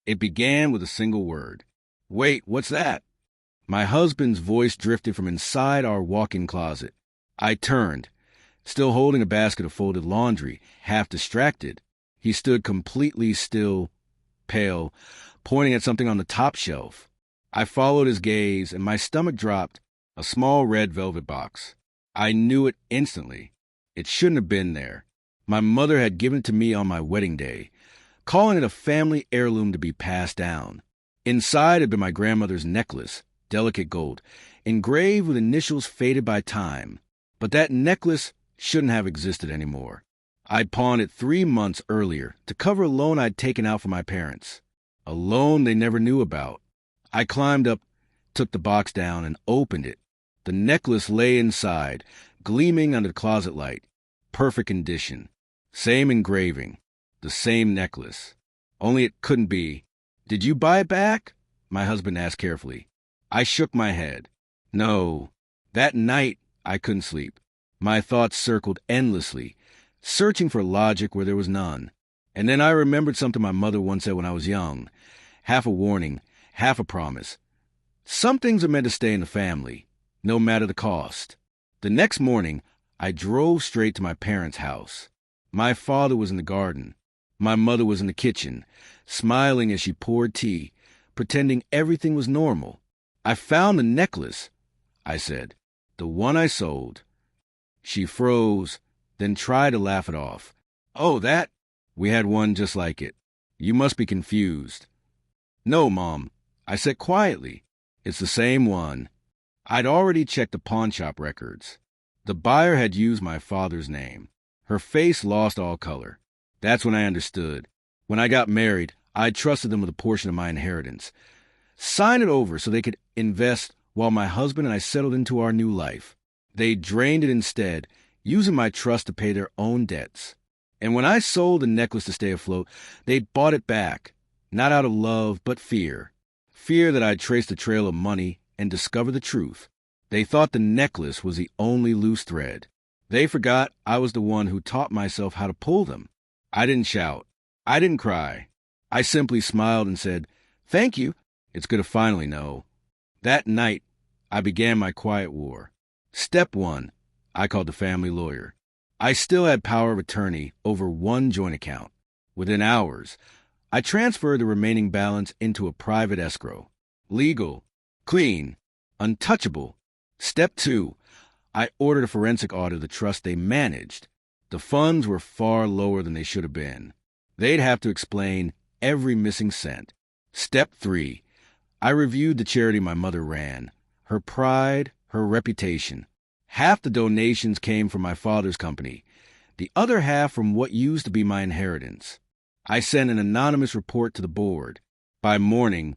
It began with a single word. "Wait, what's that?" My husband's voice drifted from inside our walk-in closet. I turned, still holding a basket of folded laundry, half distracted. He stood completely still, pale, pointing at something on the top shelf. I followed his gaze, and my stomach dropped. A small red velvet box. I knew it instantly. It shouldn't have been there. My mother had given it to me on my wedding day, calling it a family heirloom to be passed down. Inside had been my grandmother's necklace, delicate gold, engraved with initials faded by time. But that necklace shouldn't have existed anymore. I'd pawned it 3 months earlier to cover a loan I'd taken out for my parents. A loan they never knew about. I climbed up, took the box down, and opened it. The necklace lay inside, gleaming under the closet light. Perfect condition. Same engraving. The same necklace. Only it couldn't be. "Did you buy it back?" my husband asked carefully. I shook my head. No. That night, I couldn't sleep. My thoughts circled endlessly, searching for logic where there was none. And then I remembered something my mother once said when I was young. Half a warning, half a promise. Some things are meant to stay in the family, no matter the cost. The next morning, I drove straight to my parents' house. My father was in the garden. My mother was in the kitchen, smiling as she poured tea, pretending everything was normal. "I found the necklace," I said. "The one I sold." She froze, then tried to laugh it off. "Oh, that? We had one just like it. You must be confused." "No, Mom," I said quietly. "It's the same one." I'd already checked the pawnshop records. The buyer had used my father's name. Her face lost all color. That's when I understood. When I got married, I trusted them with a portion of my inheritance. Sign it over so they could invest while my husband and I settled into our new life. They drained it instead, using my trust to pay their own debts. And when I sold the necklace to stay afloat, they bought it back, not out of love, but fear. Fear that I'd trace the trail of money and discover the truth. They thought the necklace was the only loose thread. They forgot I was the one who taught myself how to pull them. I didn't shout. I didn't cry. I simply smiled and said, "Thank you. It's good to finally know." That night, I began my quiet war. Step 1, I called the family lawyer. I still had power of attorney over one joint account. Within hours, I transferred the remaining balance into a private escrow. Legal, clean, untouchable. Step 2, I ordered a forensic audit of the trust they managed. The funds were far lower than they should have been. They'd have to explain every missing cent. Step 3, I reviewed the charity my mother ran, her pride, her reputation. Half the donations came from my father's company, the other half from what used to be my inheritance. I sent an anonymous report to the board. By morning,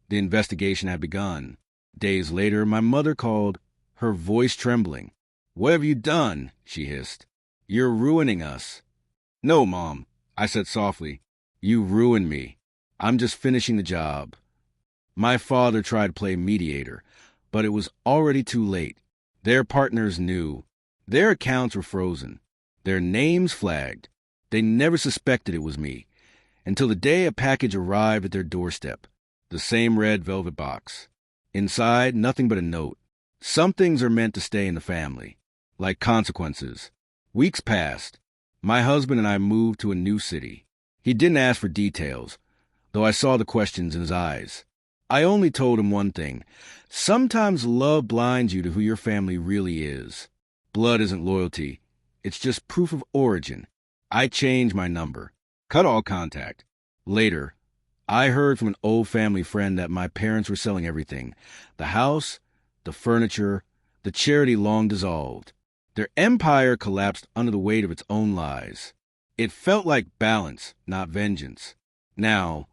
the investigation had begun. Days later, my mother called, her voice trembling. "What have you done?" she hissed. "You're ruining us." "No, Mom," I said softly. "You ruined me. I'm just finishing the job." My father tried to play mediator, but it was already too late. Their partners knew. Their accounts were frozen. Their names flagged. They never suspected it was me, until the day a package arrived at their doorstep. The same red velvet box. Inside, nothing but a note. Some things are meant to stay in the family, like consequences. Weeks passed. My husband and I moved to a new city. He didn't ask for details, though I saw the questions in his eyes. I only told him one thing. Sometimes love blinds you to who your family really is. Blood isn't loyalty. It's just proof of origin. I changed my number. Cut all contact. Later, I heard from an old family friend that my parents were selling everything. The house, the furniture, the charity long dissolved. Their empire collapsed under the weight of its own lies. It felt like balance, not vengeance. Now,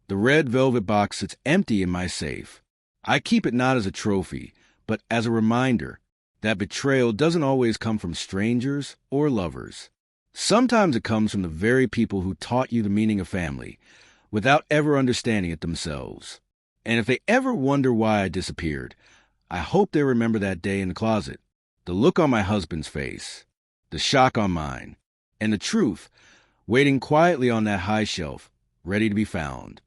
the red velvet box sits empty in my safe. I keep it not as a trophy, but as a reminder that betrayal doesn't always come from strangers or lovers. Sometimes it comes from the very people who taught you the meaning of family, without ever understanding it themselves. And if they ever wonder why I disappeared, I hope they remember that day in the closet, the look on my husband's face, the shock on mine, and the truth waiting quietly on that high shelf, ready to be found.